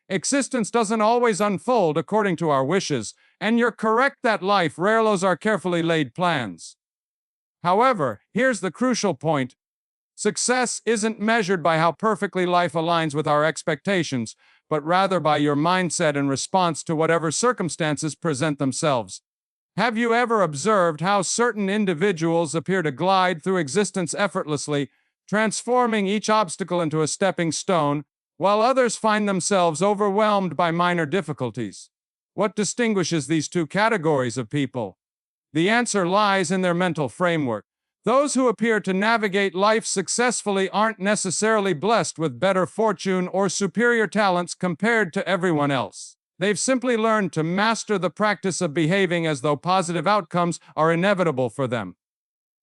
Existence doesn't always unfold according to our wishes, and you're correct that life rarely are carefully laid plans. However, here's the crucial point. Success isn't measured by how perfectly life aligns with our expectations, but rather by your mindset and response to whatever circumstances present themselves. Have you ever observed how certain individuals appear to glide through existence effortlessly, transforming each obstacle into a stepping stone, while others find themselves overwhelmed by minor difficulties? What distinguishes these two categories of people? The answer lies in their mental framework. Those who appear to navigate life successfully aren't necessarily blessed with better fortune or superior talents compared to everyone else. They've simply learned to master the practice of behaving as though positive outcomes are inevitable for them.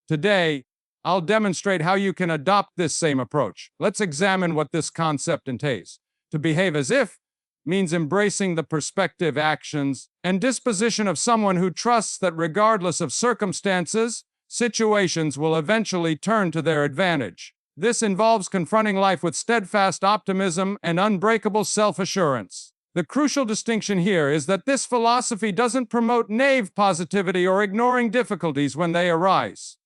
Today, I'll demonstrate how you can adopt this same approach. Let's examine what this concept entails. To behave as if means embracing the perspective, actions, and disposition of someone who trusts that regardless of circumstances, situations will eventually turn to their advantage. This involves confronting life with steadfast optimism and unbreakable self-assurance. The crucial distinction here is that this philosophy doesn't promote naive positivity or ignoring difficulties when they arise.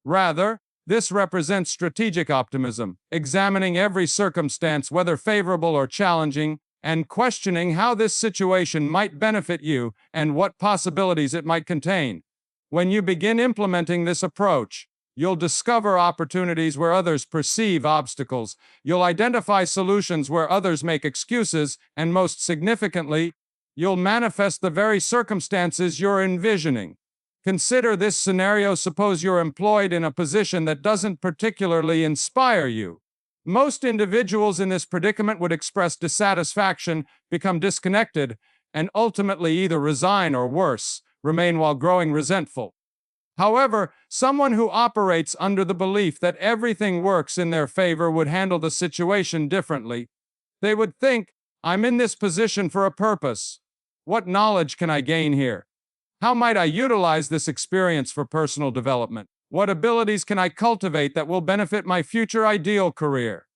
Rather, this represents strategic optimism, examining every circumstance, whether favorable or challenging, and questioning how this situation might benefit you and what possibilities it might contain. When you begin implementing this approach, you'll discover opportunities where others perceive obstacles. You'll identify solutions where others make excuses, and most significantly, you'll manifest the very circumstances you're envisioning. Consider this scenario. Suppose you're employed in a position that doesn't particularly inspire you. Most individuals in this predicament would express dissatisfaction, become disconnected, and ultimately either resign or worse, remain while growing resentful. However, someone who operates under the belief that everything works in their favor would handle the situation differently. They would think, I'm in this position for a purpose. What knowledge can I gain here? How might I utilize this experience for personal development? What abilities can I cultivate that will benefit my future ideal career?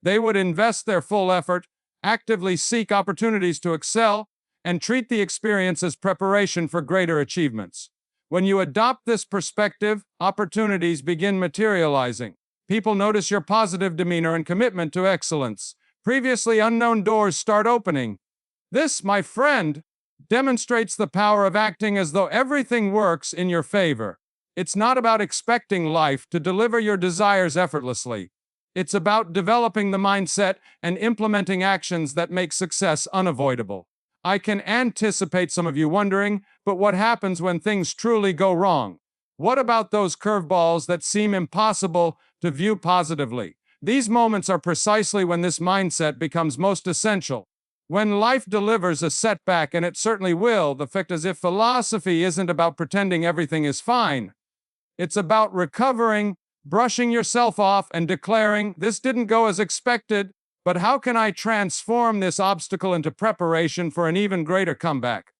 They would invest their full effort, actively seek opportunities to excel, and treat the experience as preparation for greater achievements. When you adopt this perspective, opportunities begin materializing. People notice your positive demeanor and commitment to excellence. Previously unknown doors start opening. This, my friend, demonstrates the power of acting as though everything works in your favor. It's not about expecting life to deliver your desires effortlessly. It's about developing the mindset and implementing actions that make success unavoidable. I can anticipate some of you wondering, but what happens when things truly go wrong? What about those curveballs that seem impossible to view positively? These moments are precisely when this mindset becomes most essential. When life delivers a setback, and it certainly will, the fact as if philosophy isn't about pretending everything is fine. It's about recovering, brushing yourself off, and declaring, this didn't go as expected, but how can I transform this obstacle into preparation for an even greater comeback?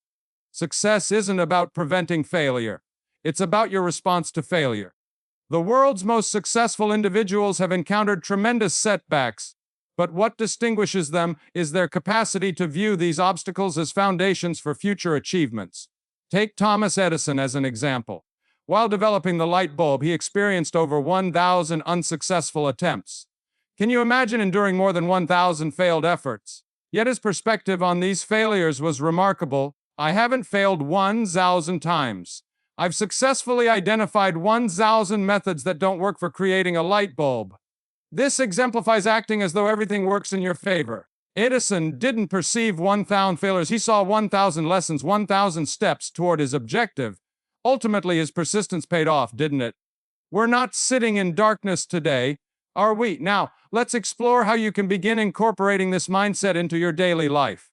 Success isn't about preventing failure. It's about your response to failure. The world's most successful individuals have encountered tremendous setbacks, but what distinguishes them is their capacity to view these obstacles as foundations for future achievements. Take Thomas Edison as an example. While developing the light bulb, he experienced over 1,000 unsuccessful attempts. Can you imagine enduring more than 1,000 failed efforts? Yet his perspective on these failures was remarkable. I haven't failed 1,000 times. I've successfully identified 1,000 methods that don't work for creating a light bulb. This exemplifies acting as though everything works in your favor. Edison didn't perceive 1,000 failures. He saw 1,000 lessons, 1,000 steps toward his objective. Ultimately, his persistence paid off, didn't it? We're not sitting in darkness today, are we? Now, let's explore how you can begin incorporating this mindset into your daily life.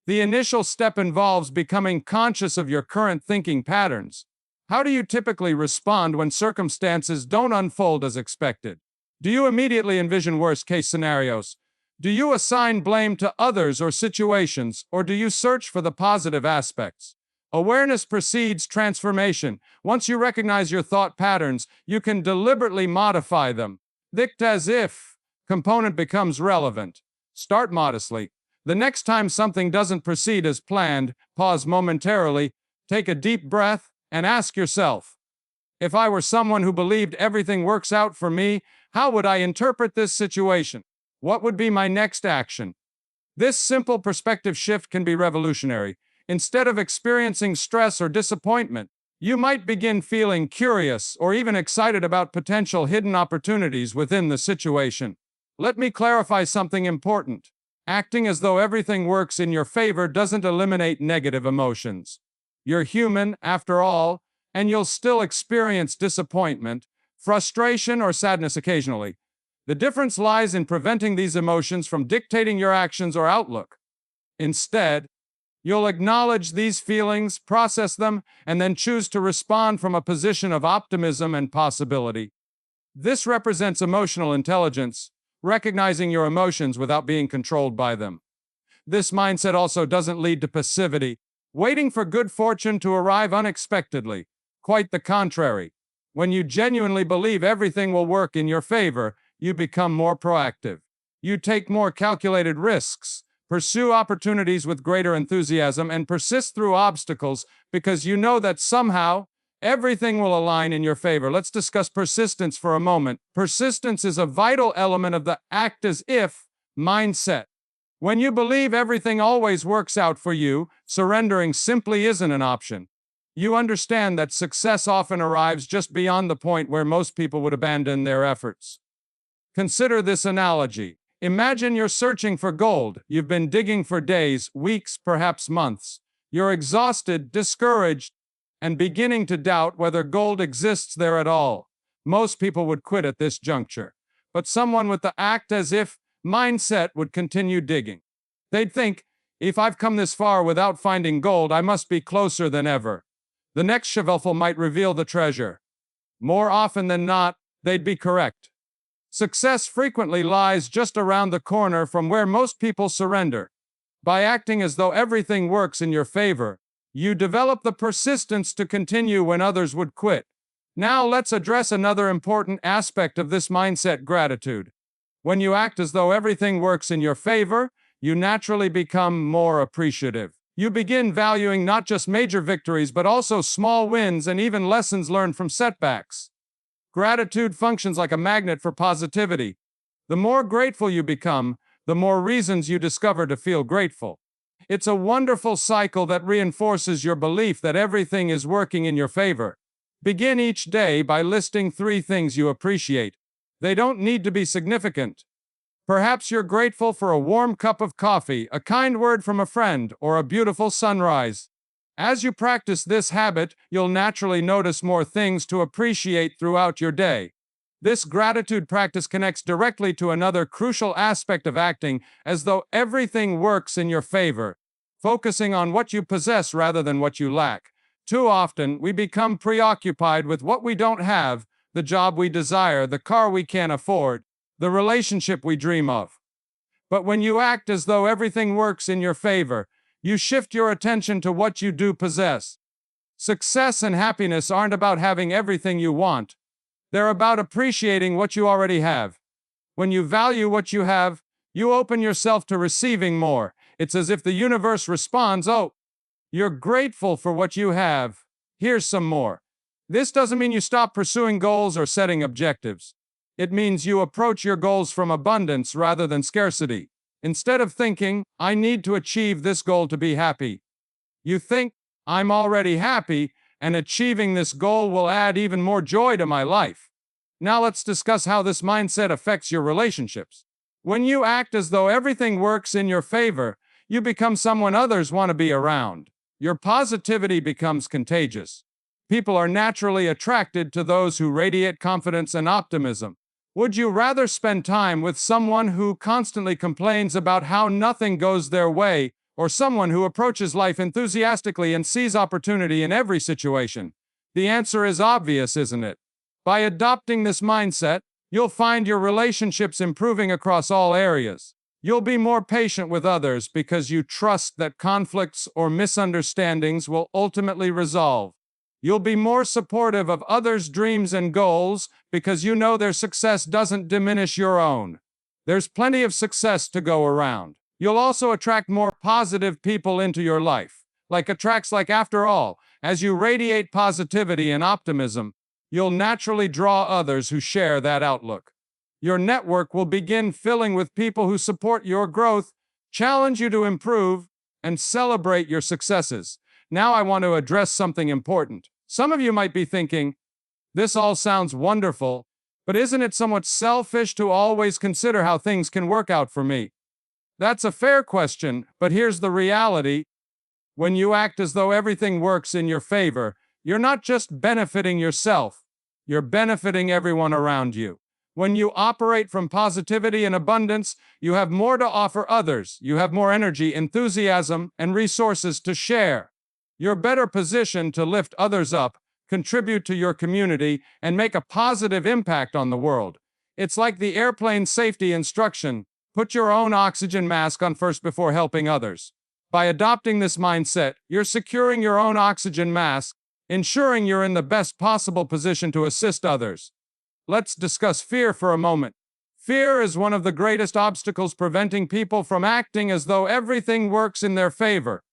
The initial step involves becoming conscious of your current thinking patterns. How do you typically respond when circumstances don't unfold as expected? Do you immediately envision worst-case scenarios? Do you assign blame to others or situations, or do you search for the positive aspects? Awareness precedes transformation. Once you recognize your thought patterns, you can deliberately modify them. The as if component becomes relevant. Start modestly. The next time something doesn't proceed as planned, pause momentarily, take a deep breath, and ask yourself, if I were someone who believed everything works out for me, how would I interpret this situation? What would be my next action? This simple perspective shift can be revolutionary. Instead of experiencing stress or disappointment, you might begin feeling curious or even excited about potential hidden opportunities within the situation. Let me clarify something important. Acting as though everything works in your favor doesn't eliminate negative emotions. You're human, after all, and you'll still experience disappointment, frustration, or sadness occasionally. The difference lies in preventing these emotions from dictating your actions or outlook. Instead, you'll acknowledge these feelings, process them, and then choose to respond from a position of optimism and possibility. This represents emotional intelligence, recognizing your emotions without being controlled by them. This mindset also doesn't lead to passivity, waiting for good fortune to arrive unexpectedly. Quite the contrary. When you genuinely believe everything will work in your favor, you become more proactive. You take more calculated risks, pursue opportunities with greater enthusiasm, and persist through obstacles because you know that somehow everything will align in your favor. Let's discuss persistence for a moment. Persistence is a vital element of the act as if mindset. When you believe everything always works out for you, surrendering simply isn't an option. You understand that success often arrives just beyond the point where most people would abandon their efforts. Consider this analogy. Imagine you're searching for gold. You've been digging for days, weeks, perhaps months. You're exhausted, discouraged, and beginning to doubt whether gold exists there at all. Most people would quit at this juncture. But someone with the act as if mindset would continue digging. They'd think, if I've come this far without finding gold, I must be closer than ever. The next shovelful might reveal the treasure. More often than not, they'd be correct. Success frequently lies just around the corner from where most people surrender. By acting as though everything works in your favor, you develop the persistence to continue when others would quit. Now let's address another important aspect of this mindset: gratitude. When you act as though everything works in your favor, you naturally become more appreciative. You begin valuing not just major victories but also small wins and even lessons learned from setbacks. Gratitude functions like a magnet for positivity. The more grateful you become, the more reasons you discover to feel grateful. It's a wonderful cycle that reinforces your belief that everything is working in your favor. Begin each day by listing 3 things you appreciate. They don't need to be significant. Perhaps you're grateful for a warm cup of coffee, a kind word from a friend, or a beautiful sunrise. As you practice this habit, you'll naturally notice more things to appreciate throughout your day. This gratitude practice connects directly to another crucial aspect of acting as though everything works in your favor, focusing on what you possess rather than what you lack. Too often, we become preoccupied with what we don't have, the job we desire, the car we can't afford, the relationship we dream of. But when you act as though everything works in your favor, you shift your attention to what you do possess. Success and happiness aren't about having everything you want. They're about appreciating what you already have. When you value what you have, you open yourself to receiving more. It's as if the universe responds, "Oh, you're grateful for what you have. Here's some more." This doesn't mean you stop pursuing goals or setting objectives. It means you approach your goals from abundance rather than scarcity. Instead of thinking, "I need to achieve this goal to be happy," you think, "I'm already happy, and achieving this goal will add even more joy to my life." Now let's discuss how this mindset affects your relationships. When you act as though everything works in your favor, you become someone others want to be around. Your positivity becomes contagious. People are naturally attracted to those who radiate confidence and optimism. Would you rather spend time with someone who constantly complains about how nothing goes their way, or someone who approaches life enthusiastically and sees opportunity in every situation? The answer is obvious, isn't it? By adopting this mindset, you'll find your relationships improving across all areas. You'll be more patient with others because you trust that conflicts or misunderstandings will ultimately resolve. You'll be more supportive of others' dreams and goals because you know their success doesn't diminish your own. There's plenty of success to go around. You'll also attract more positive people into your life. After all, as you radiate positivity and optimism, you'll naturally draw others who share that outlook. Your network will begin filling with people who support your growth, challenge you to improve, and celebrate your successes. Now I want to address something important. Some of you might be thinking, this all sounds wonderful, but isn't it somewhat selfish to always consider how things can work out for me? That's a fair question, but here's the reality. When you act as though everything works in your favor, you're not just benefiting yourself, you're benefiting everyone around you. When you operate from positivity and abundance, you have more to offer others. You have more energy, enthusiasm, and resources to share. You're better positioned to lift others up, contribute to your community, and make a positive impact on the world. It's like the airplane safety instruction: put your own oxygen mask on first before helping others. By adopting this mindset, you're securing your own oxygen mask, ensuring you're in the best possible position to assist others. Let's discuss fear for a moment. Fear is one of the greatest obstacles preventing people from acting as though everything works in their favor.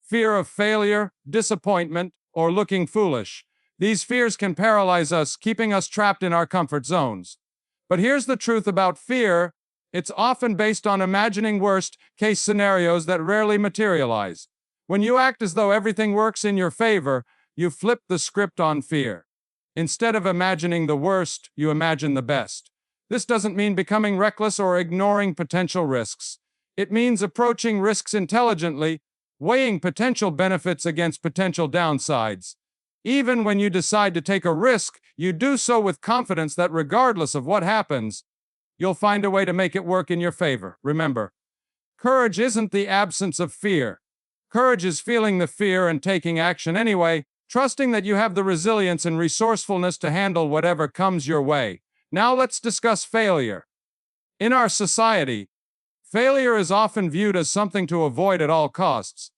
Fear of failure, disappointment, or looking foolish. These fears can paralyze us, keeping us trapped in our comfort zones. But here's the truth about fear: it's often based on imagining worst-case scenarios that rarely materialize. When you act as though everything works in your favor, you flip the script on fear. Instead of imagining the worst, you imagine the best. This doesn't mean becoming reckless or ignoring potential risks. It means approaching risks intelligently, weighing potential benefits against potential downsides. Even when you decide to take a risk, you do so with confidence that regardless of what happens, you'll find a way to make it work in your favor. Remember, courage isn't the absence of fear. Courage is feeling the fear and taking action anyway, trusting that you have the resilience and resourcefulness to handle whatever comes your way. Now let's discuss failure. In our society, failure is often viewed as something to avoid at all costs.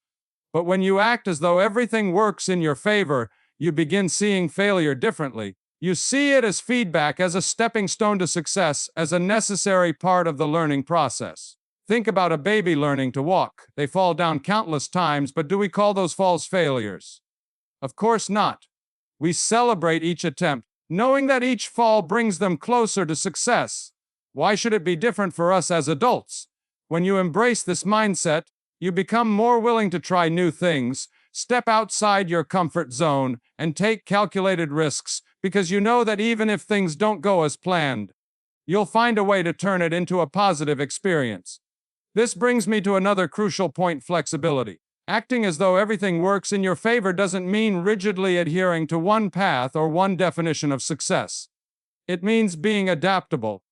But when you act as though everything works in your favor, you begin seeing failure differently. You see it as feedback, as a stepping stone to success, as a necessary part of the learning process. Think about a baby learning to walk. They fall down countless times, but do we call those falls failures? Of course not. We celebrate each attempt, knowing that each fall brings them closer to success. Why should it be different for us as adults? When you embrace this mindset, you become more willing to try new things, step outside your comfort zone, and take calculated risks, because you know that even if things don't go as planned, you'll find a way to turn it into a positive experience. This brings me to another crucial point: flexibility. Acting as though everything works in your favor doesn't mean rigidly adhering to one path or one definition of success. It means being adaptable,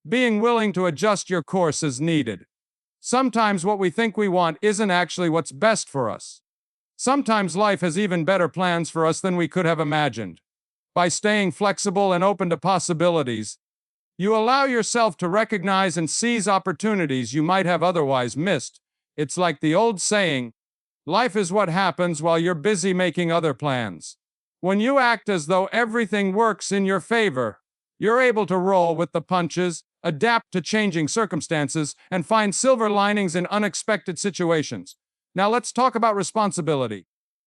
being willing to adjust your course as needed. Sometimes what we think we want isn't actually what's best for us. Sometimes life has even better plans for us than we could have imagined. By staying flexible and open to possibilities, you allow yourself to recognize and seize opportunities you might have otherwise missed. It's like the old saying, life is what happens while you're busy making other plans. When you act as though everything works in your favor, you're able to roll with the punches, adapt to changing circumstances, and find silver linings in unexpected situations. Now let's talk about responsibility.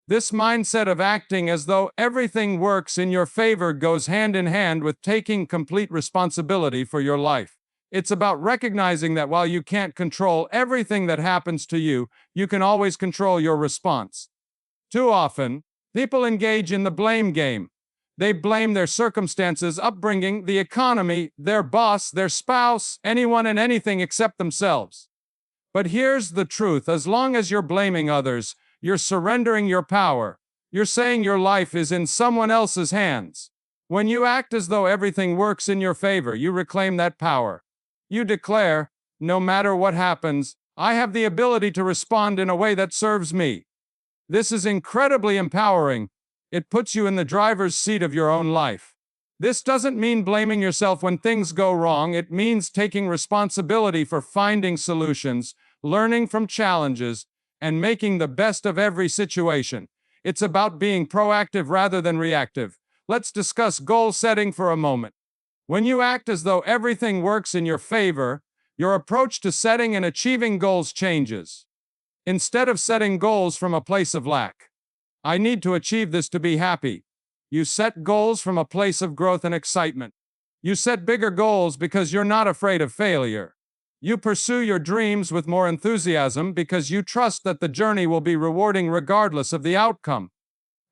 This mindset of acting as though everything works in your favor goes hand in hand with taking complete responsibility for your life. It's about recognizing that while you can't control everything that happens to you, you can always control your response. Too often, people engage in the blame game. They blame their circumstances, upbringing, the economy, their boss, their spouse, anyone and anything except themselves. But here's the truth: as long as you're blaming others, you're surrendering your power. You're saying your life is in someone else's hands. When you act as though everything works in your favor, you reclaim that power. You declare, no matter what happens, I have the ability to respond in a way that serves me. This is incredibly empowering. It puts you in the driver's seat of your own life. This doesn't mean blaming yourself when things go wrong. It means taking responsibility for finding solutions, learning from challenges, and making the best of every situation. It's about being proactive rather than reactive. Let's discuss goal setting for a moment. When you act as though everything works in your favor, Your approach to setting and achieving goals changes. Instead of setting goals from a place of lack, I need to achieve this to be happy, you set goals from a place of growth and excitement. You set bigger goals because you're not afraid of failure. You pursue your dreams with more enthusiasm because you trust that the journey will be rewarding regardless of the outcome.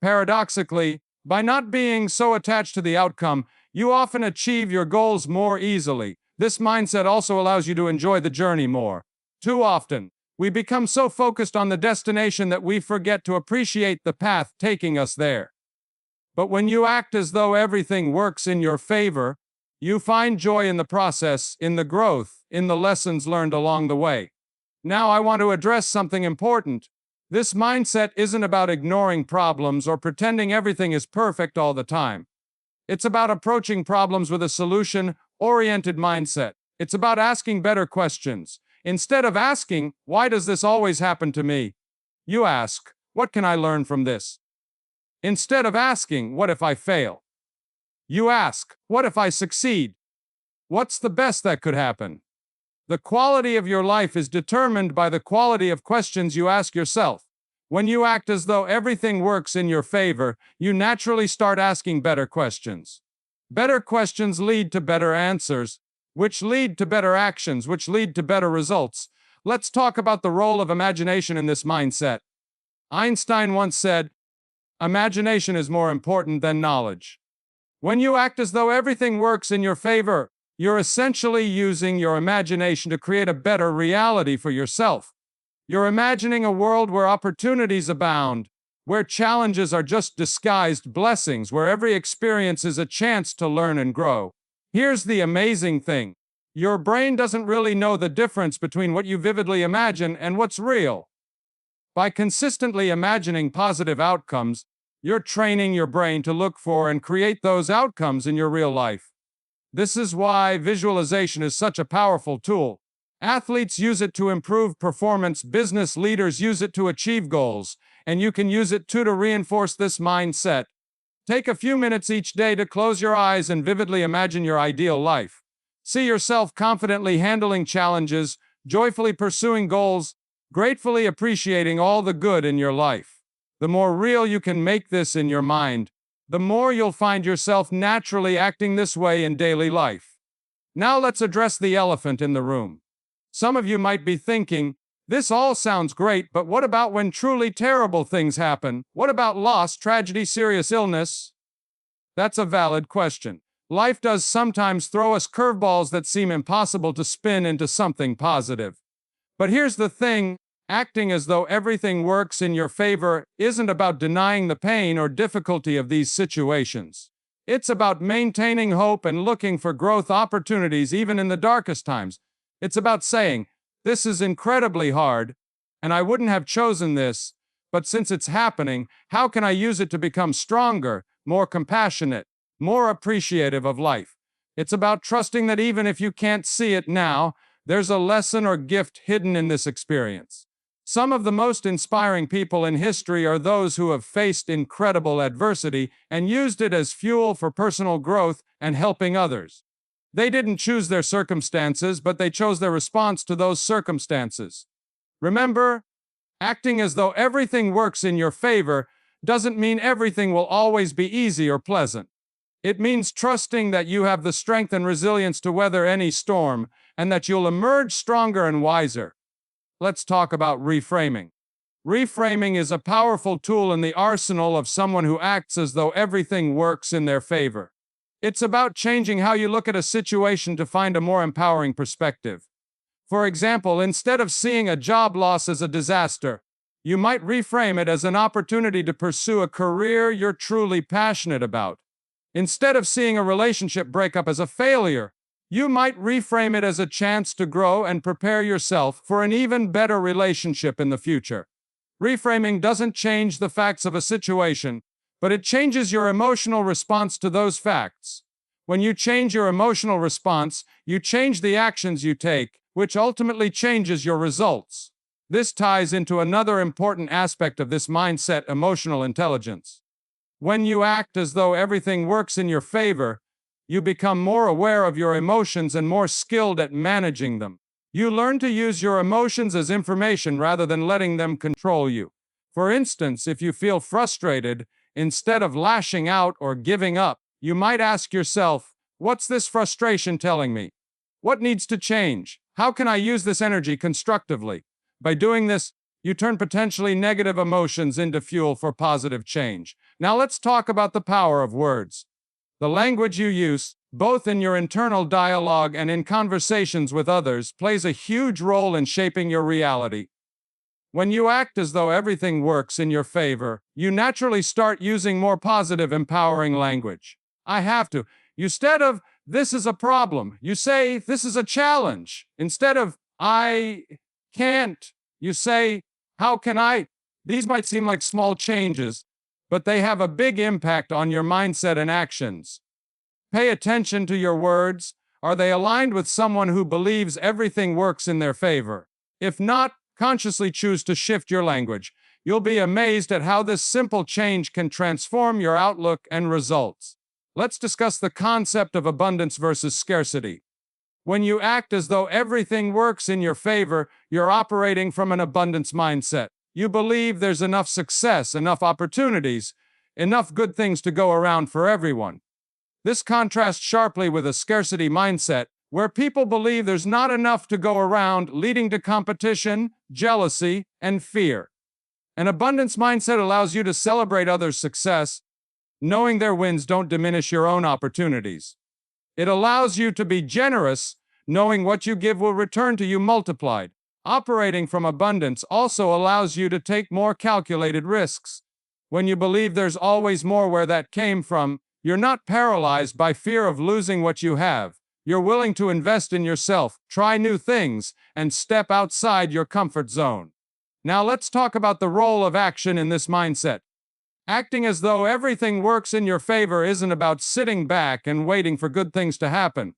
Paradoxically, by not being so attached to the outcome, you often achieve your goals more easily. This mindset also allows you to enjoy the journey more. Too often, we become so focused on the destination that we forget to appreciate the path taking us there. But when you act as though everything works in your favor, you find joy in the process, in the growth, in the lessons learned along the way. Now I want to address something important. This mindset isn't about ignoring problems or pretending everything is perfect all the time. It's about approaching problems with a solution-oriented mindset. It's about asking better questions. Instead of asking, "Why does this always happen to me?" you ask, "What can I learn from this?" Instead of asking, "What if I fail?" you ask, "What if I succeed?" What's the best that could happen? The quality of your life is determined by the quality of questions you ask yourself. When you act as though everything works in your favor, you naturally start asking better questions. Better questions lead to better answers, which lead to better actions, which lead to better results. Let's talk about the role of imagination in this mindset. Einstein once said, "Imagination is more important than knowledge." When you act as though everything works in your favor, you're essentially using your imagination to create a better reality for yourself. You're imagining a world where opportunities abound, where challenges are just disguised blessings, where every experience is a chance to learn and grow. Here's the amazing thing. Your brain doesn't really know the difference between what you vividly imagine and what's real. By consistently imagining positive outcomes, you're training your brain to look for and create those outcomes in your real life. This is why visualization is such a powerful tool. Athletes use it to improve performance, business leaders use it to achieve goals, and you can use it too to reinforce this mindset. Take a few minutes each day to close your eyes and vividly imagine your ideal life. See yourself confidently handling challenges, joyfully pursuing goals, gratefully appreciating all the good in your life. The more real you can make this in your mind, the more you'll find yourself naturally acting this way in daily life. Now let's address the elephant in the room. Some of you might be thinking, this all sounds great, but what about when truly terrible things happen? What about loss, tragedy, serious illness? That's a valid question. Life does sometimes throw us curveballs that seem impossible to spin into something positive. But here's the thing, acting as though everything works in your favor isn't about denying the pain or difficulty of these situations. It's about maintaining hope and looking for growth opportunities even in the darkest times. It's about saying, "This is incredibly hard, and I wouldn't have chosen this, but since it's happening, how can I use it to become stronger, more compassionate, more appreciative of life?" It's about trusting that even if you can't see it now, there's a lesson or gift hidden in this experience. Some of the most inspiring people in history are those who have faced incredible adversity and used it as fuel for personal growth and helping others. They didn't choose their circumstances, but they chose their response to those circumstances. Remember, acting as though everything works in your favor doesn't mean everything will always be easy or pleasant. It means trusting that you have the strength and resilience to weather any storm, and that you'll emerge stronger and wiser. Let's talk about reframing. Reframing is a powerful tool in the arsenal of someone who acts as though everything works in their favor. It's about changing how you look at a situation to find a more empowering perspective. For example, instead of seeing a job loss as a disaster, you might reframe it as an opportunity to pursue a career you're truly passionate about. Instead of seeing a relationship breakup as a failure, you might reframe it as a chance to grow and prepare yourself for an even better relationship in the future. Reframing doesn't change the facts of a situation, but it changes your emotional response to those facts. When you change your emotional response, you change the actions you take, which ultimately changes your results. This ties into another important aspect of this mindset: emotional intelligence. When you act as though everything works in your favor, you become more aware of your emotions and more skilled at managing them. You learn to use your emotions as information rather than letting them control you. For instance, if you feel frustrated, instead of lashing out or giving up, you might ask yourself, what's this frustration telling me? What needs to change? How can I use this energy constructively? By doing this, you turn potentially negative emotions into fuel for positive change. Now let's talk about the power of words. The language you use, both in your internal dialogue and in conversations with others, plays a huge role in shaping your reality. When you act as though everything works in your favor, you naturally start using more positive, empowering language. I have to. Instead of, this is a problem, you say, this is a challenge. Instead of, I can't, you say, how can I? These might seem like small changes, but they have a big impact on your mindset and actions. Pay attention to your words. Are they aligned with someone who believes everything works in their favor? If not, consciously choose to shift your language. You'll be amazed at how this simple change can transform your outlook and results. Let's discuss the concept of abundance versus scarcity. When you act as though everything works in your favor, you're operating from an abundance mindset. You believe there's enough success, enough opportunities, enough good things to go around for everyone. This contrasts sharply with a scarcity mindset, where people believe there's not enough to go around, leading to competition, jealousy, and fear. An abundance mindset allows you to celebrate others' success, knowing their wins don't diminish your own opportunities. It allows you to be generous, knowing what you give will return to you multiplied. Operating from abundance also allows you to take more calculated risks. When you believe there's always more where that came from, you're not paralyzed by fear of losing what you have. You're willing to invest in yourself, try new things, and step outside your comfort zone. Now let's talk about the role of action in this mindset. Acting as though everything works in your favor isn't about sitting back and waiting for good things to happen.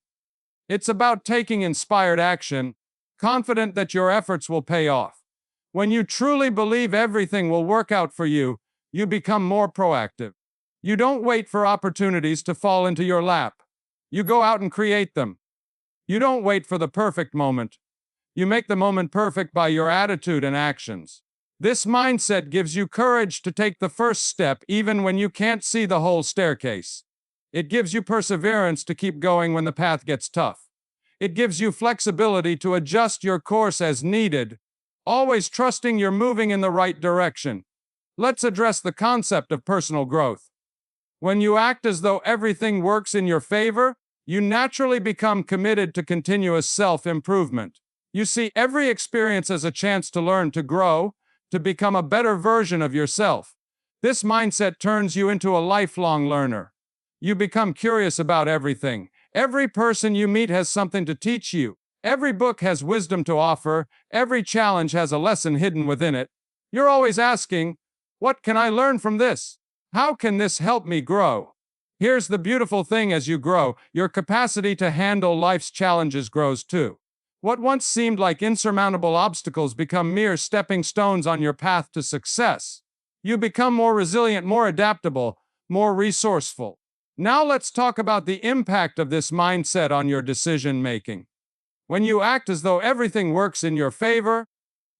It's about taking inspired action, confident that your efforts will pay off. When you truly believe everything will work out for you, you become more proactive. You don't wait for opportunities to fall into your lap. You go out and create them. You don't wait for the perfect moment. You make the moment perfect by your attitude and actions. This mindset gives you courage to take the first step even when you can't see the whole staircase. It gives you perseverance to keep going when the path gets tough. It gives you flexibility to adjust your course as needed, always trusting you're moving in the right direction. Let's address the concept of personal growth. When you act as though everything works in your favor, you naturally become committed to continuous self-improvement. You see every experience as a chance to learn, to grow, to become a better version of yourself. This mindset turns you into a lifelong learner. You become curious about everything. Every person you meet has something to teach you. Every book has wisdom to offer. Every challenge has a lesson hidden within it. You're always asking, what can I learn from this? How can this help me grow? Here's the beautiful thing: as you grow, your capacity to handle life's challenges grows too. What once seemed like insurmountable obstacles become mere stepping stones on your path to success. You become more resilient, more adaptable, more resourceful. Now let's talk about the impact of this mindset on your decision-making. When you act as though everything works in your favor,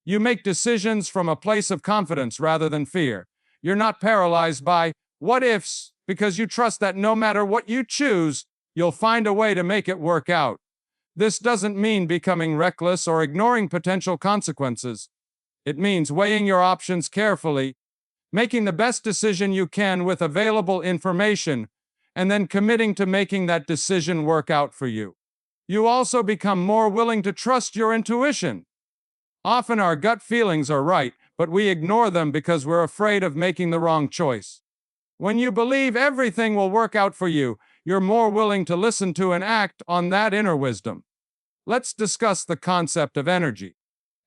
you make decisions from a place of confidence rather than fear. You're not paralyzed by what-ifs, because you trust that no matter what you choose, you'll find a way to make it work out. This doesn't mean becoming reckless or ignoring potential consequences. It means weighing your options carefully, making the best decision you can with available information, and then committing to making that decision work out for you. You also become more willing to trust your intuition. Often our gut feelings are right, but we ignore them because we're afraid of making the wrong choice. When you believe everything will work out for you, you're more willing to listen to and act on that inner wisdom. Let's discuss the concept of energy.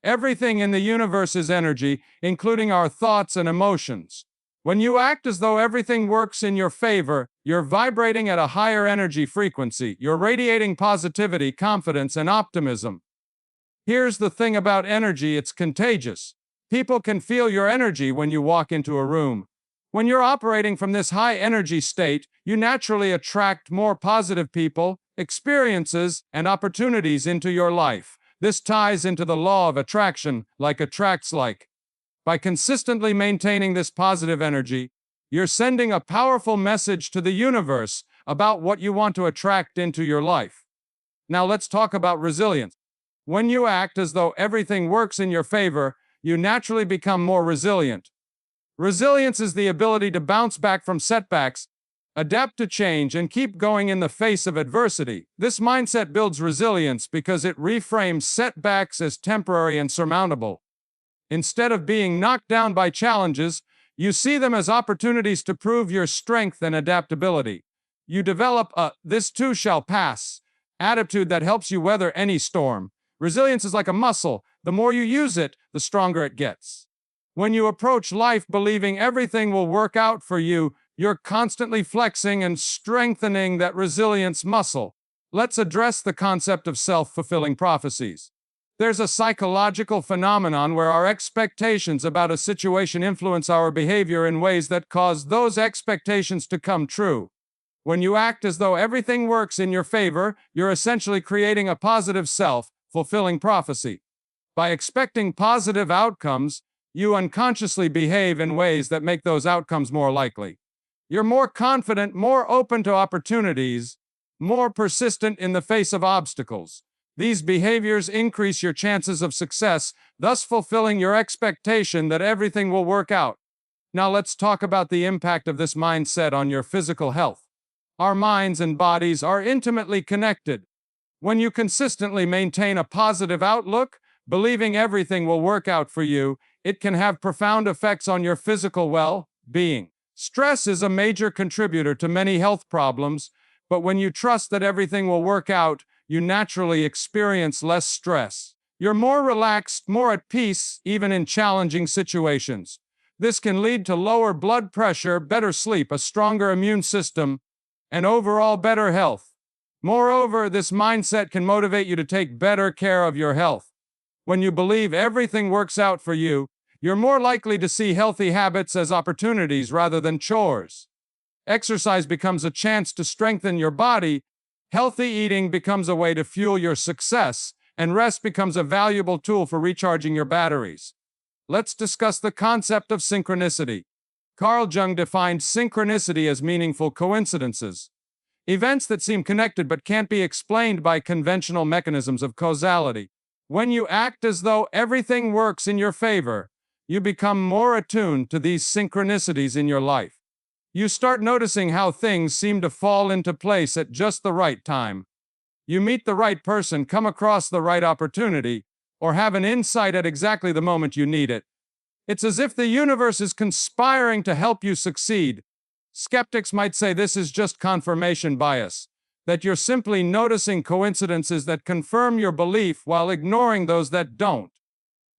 Everything in the universe is energy, including our thoughts and emotions. When you act as though everything works in your favor, you're vibrating at a higher energy frequency. You're radiating positivity, confidence, and optimism. Here's the thing about energy: it's contagious. People can feel your energy when you walk into a room. When you're operating from this high energy state, you naturally attract more positive people, experiences, and opportunities into your life. This ties into the law of attraction, like attracts like. By consistently maintaining this positive energy, you're sending a powerful message to the universe about what you want to attract into your life. Now let's talk about resilience. When you act as though everything works in your favor, you naturally become more resilient. Resilience is the ability to bounce back from setbacks, adapt to change, and keep going in the face of adversity. This mindset builds resilience because it reframes setbacks as temporary and surmountable. Instead of being knocked down by challenges, you see them as opportunities to prove your strength and adaptability. You develop a "this too shall pass" attitude that helps you weather any storm. Resilience is like a muscle. The more you use it, the stronger it gets. When you approach life believing everything will work out for you, you're constantly flexing and strengthening that resilience muscle. Let's address the concept of self-fulfilling prophecies. There's a psychological phenomenon where our expectations about a situation influence our behavior in ways that cause those expectations to come true. When you act as though everything works in your favor, you're essentially creating a positive self-fulfilling prophecy. By expecting positive outcomes, you unconsciously behave in ways that make those outcomes more likely. You're more confident, more open to opportunities, more persistent in the face of obstacles. These behaviors increase your chances of success, thus fulfilling your expectation that everything will work out. Now let's talk about the impact of this mindset on your physical health. Our minds and bodies are intimately connected. When you consistently maintain a positive outlook, believing everything will work out for you, it can have profound effects on your physical well-being. Stress is a major contributor to many health problems, but when you trust that everything will work out, you naturally experience less stress. You're more relaxed, more at peace, even in challenging situations. This can lead to lower blood pressure, better sleep, a stronger immune system, and overall better health. Moreover, this mindset can motivate you to take better care of your health. When you believe everything works out for you, you're more likely to see healthy habits as opportunities rather than chores. Exercise becomes a chance to strengthen your body, healthy eating becomes a way to fuel your success, and rest becomes a valuable tool for recharging your batteries. Let's discuss the concept of synchronicity. Carl Jung defined synchronicity as meaningful coincidences, events that seem connected but can't be explained by conventional mechanisms of causality. When you act as though everything works in your favor, you become more attuned to these synchronicities in your life. You start noticing how things seem to fall into place at just the right time. You meet the right person, come across the right opportunity, or have an insight at exactly the moment you need it. It's as if the universe is conspiring to help you succeed. Skeptics might say this is just confirmation bias, that you're simply noticing coincidences that confirm your belief while ignoring those that don't.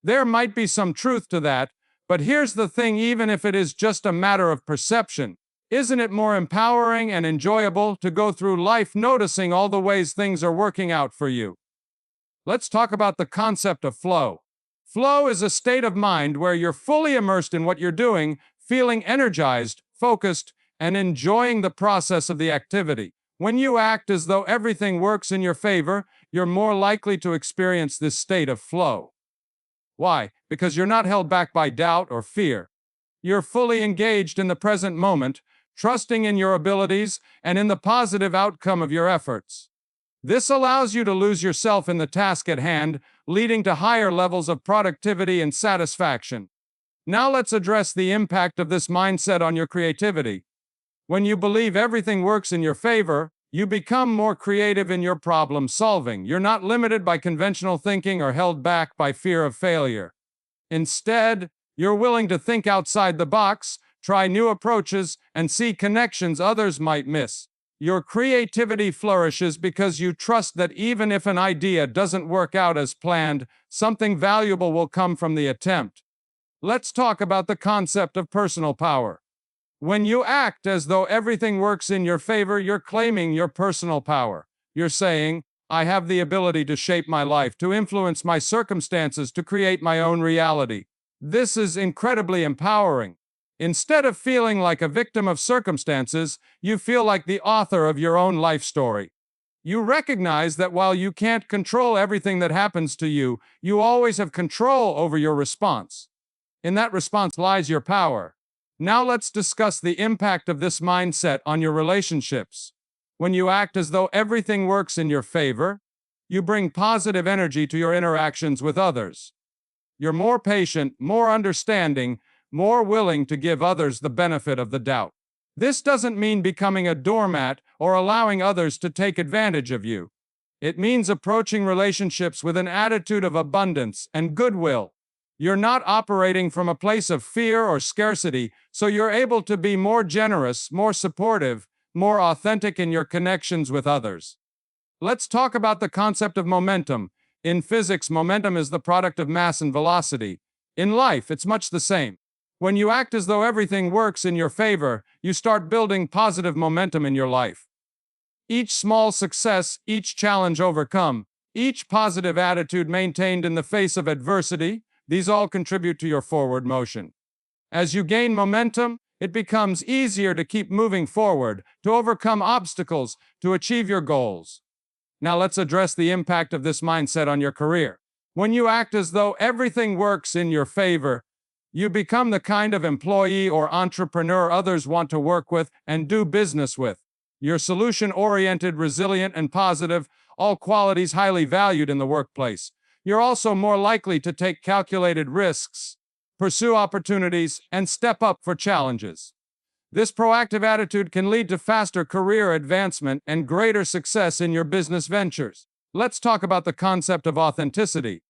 There might be some truth to that, but here's the thing: even if it is just a matter of perception, isn't it more empowering and enjoyable to go through life noticing all the ways things are working out for you? Let's talk about the concept of flow. Flow is a state of mind where you're fully immersed in what you're doing, feeling energized, focused, and enjoying the process of the activity. When you act as though everything works in your favor, you're more likely to experience this state of flow. Why? Because you're not held back by doubt or fear. You're fully engaged in the present moment, trusting in your abilities and in the positive outcome of your efforts. This allows you to lose yourself in the task at hand, leading to higher levels of productivity and satisfaction. Now let's address the impact of this mindset on your creativity. When you believe everything works in your favor, you become more creative in your problem solving. You're not limited by conventional thinking or held back by fear of failure. Instead, you're willing to think outside the box, try new approaches, and see connections others might miss. Your creativity flourishes because you trust that even if an idea doesn't work out as planned, something valuable will come from the attempt. Let's talk about the concept of personal power. When you act as though everything works in your favor, you're claiming your personal power. You're saying, I have the ability to shape my life, to influence my circumstances, to create my own reality. This is incredibly empowering. Instead of feeling like a victim of circumstances, you feel like the author of your own life story. You recognize that while you can't control everything that happens to you, you always have control over your response. In that response lies your power. Now let's discuss the impact of this mindset on your relationships. When you act as though everything works in your favor, you bring positive energy to your interactions with others. You're more patient, more understanding, more willing to give others the benefit of the doubt. This doesn't mean becoming a doormat or allowing others to take advantage of you. It means approaching relationships with an attitude of abundance and goodwill. You're not operating from a place of fear or scarcity, so you're able to be more generous, more supportive, more authentic in your connections with others. Let's talk about the concept of momentum. In physics, momentum is the product of mass and velocity. In life, it's much the same. When you act as though everything works in your favor, you start building positive momentum in your life. Each small success, each challenge overcome, each positive attitude maintained in the face of adversity, these all contribute to your forward motion. As you gain momentum, it becomes easier to keep moving forward, to overcome obstacles, to achieve your goals. Now let's address the impact of this mindset on your career. When you act as though everything works in your favor, you become the kind of employee or entrepreneur others want to work with and do business with. You're solution-oriented, resilient, and positive, all qualities highly valued in the workplace. You're also more likely to take calculated risks, pursue opportunities, and step up for challenges. This proactive attitude can lead to faster career advancement and greater success in your business ventures. Let's talk about the concept of authenticity.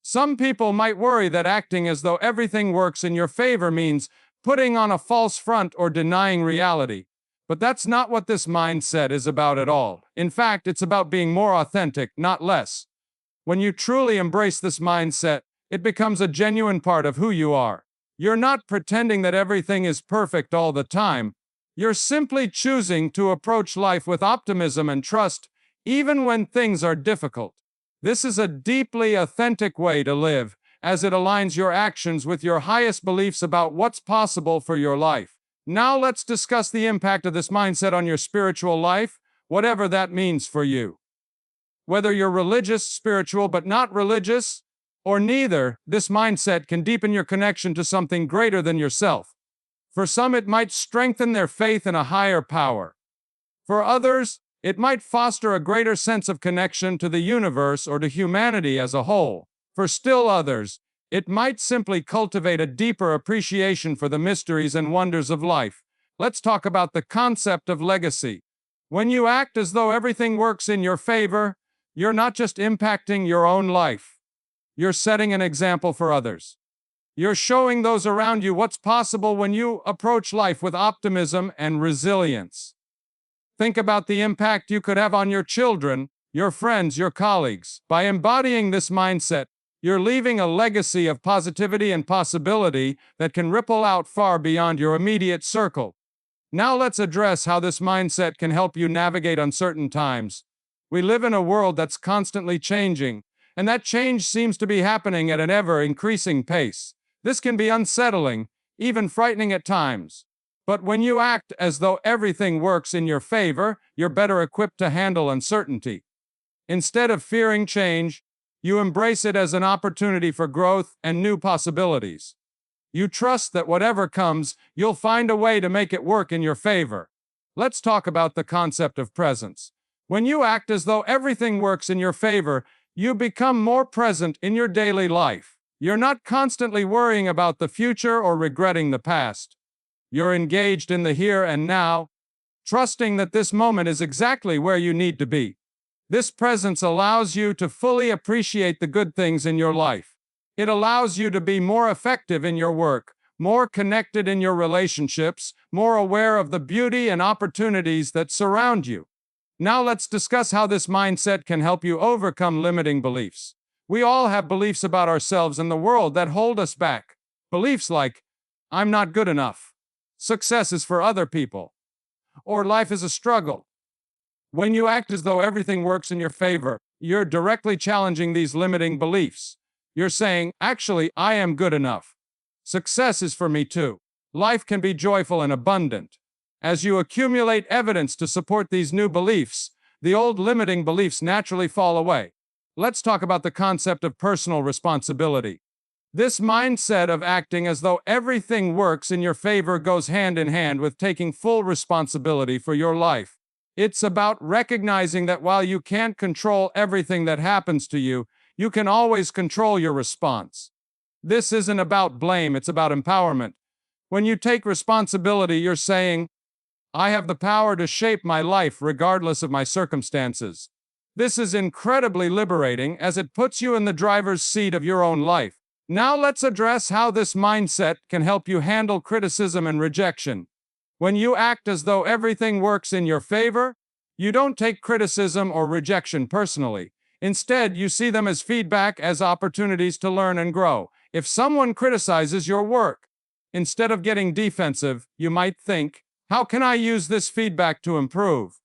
Some people might worry that acting as though everything works in your favor means putting on a false front or denying reality. But that's not what this mindset is about at all. In fact, it's about being more authentic, not less. When you truly embrace this mindset, it becomes a genuine part of who you are. You're not pretending that everything is perfect all the time. You're simply choosing to approach life with optimism and trust, even when things are difficult. This is a deeply authentic way to live, as it aligns your actions with your highest beliefs about what's possible for your life. Now let's discuss the impact of this mindset on your spiritual life, whatever that means for you. Whether you're religious, spiritual, but not religious, or neither, this mindset can deepen your connection to something greater than yourself. For some, it might strengthen their faith in a higher power. For others, it might foster a greater sense of connection to the universe or to humanity as a whole. For still others, it might simply cultivate a deeper appreciation for the mysteries and wonders of life. Let's talk about the concept of legacy. When you act as though everything works in your favor, you're not just impacting your own life. You're setting an example for others. You're showing those around you what's possible when you approach life with optimism and resilience. Think about the impact you could have on your children, your friends, your colleagues. By embodying this mindset, you're leaving a legacy of positivity and possibility that can ripple out far beyond your immediate circle. Now let's address how this mindset can help you navigate uncertain times. We live in a world that's constantly changing, and that change seems to be happening at an ever-increasing pace. This can be unsettling, even frightening at times. But when you act as though everything works in your favor, you're better equipped to handle uncertainty. Instead of fearing change, you embrace it as an opportunity for growth and new possibilities. You trust that whatever comes, you'll find a way to make it work in your favor. Let's talk about the concept of presence. When you act as though everything works in your favor, you become more present in your daily life. You're not constantly worrying about the future or regretting the past. You're engaged in the here and now, trusting that this moment is exactly where you need to be. This presence allows you to fully appreciate the good things in your life. It allows you to be more effective in your work, more connected in your relationships, more aware of the beauty and opportunities that surround you. Now let's discuss how this mindset can help you overcome limiting beliefs. We all have beliefs about ourselves and the world that hold us back. Beliefs like, I'm not good enough, success is for other people, or life is a struggle. When you act as though everything works in your favor, you're directly challenging these limiting beliefs. You're saying, actually, I am good enough. Success is for me too. Life can be joyful and abundant. As you accumulate evidence to support these new beliefs, the old limiting beliefs naturally fall away. Let's talk about the concept of personal responsibility. This mindset of acting as though everything works in your favor goes hand in hand with taking full responsibility for your life. It's about recognizing that while you can't control everything that happens to you, you can always control your response. This isn't about blame, it's about empowerment. When you take responsibility, you're saying, I have the power to shape my life regardless of my circumstances. This is incredibly liberating as it puts you in the driver's seat of your own life. Now let's address how this mindset can help you handle criticism and rejection. When you act as though everything works in your favor, you don't take criticism or rejection personally. Instead, you see them as feedback, as opportunities to learn and grow. If someone criticizes your work, instead of getting defensive, you might think, how can I use this feedback to improve?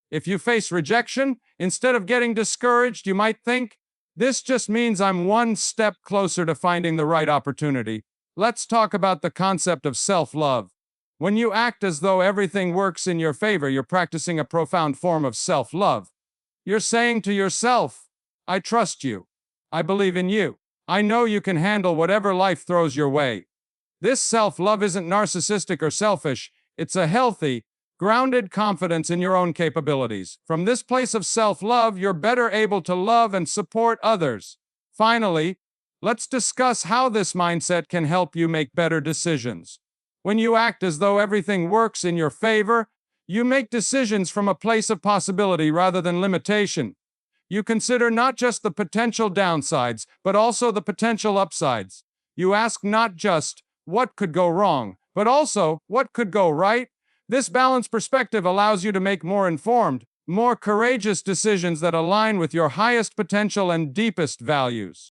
If you face rejection, instead of getting discouraged, you might think, this just means I'm one step closer to finding the right opportunity. Let's talk about the concept of self-love. When you act as though everything works in your favor, you're practicing a profound form of self-love. You're saying to yourself, I trust you. I believe in you. I know you can handle whatever life throws your way. This self-love isn't narcissistic or selfish. It's a healthy, grounded confidence in your own capabilities. From this place of self-love, you're better able to love and support others. Finally, let's discuss how this mindset can help you make better decisions. When you act as though everything works in your favor, you make decisions from a place of possibility rather than limitation. You consider not just the potential downsides, but also the potential upsides. You ask not just, what could go wrong, but also, what could go right? This balanced perspective allows you to make more informed, more courageous decisions that align with your highest potential and deepest values.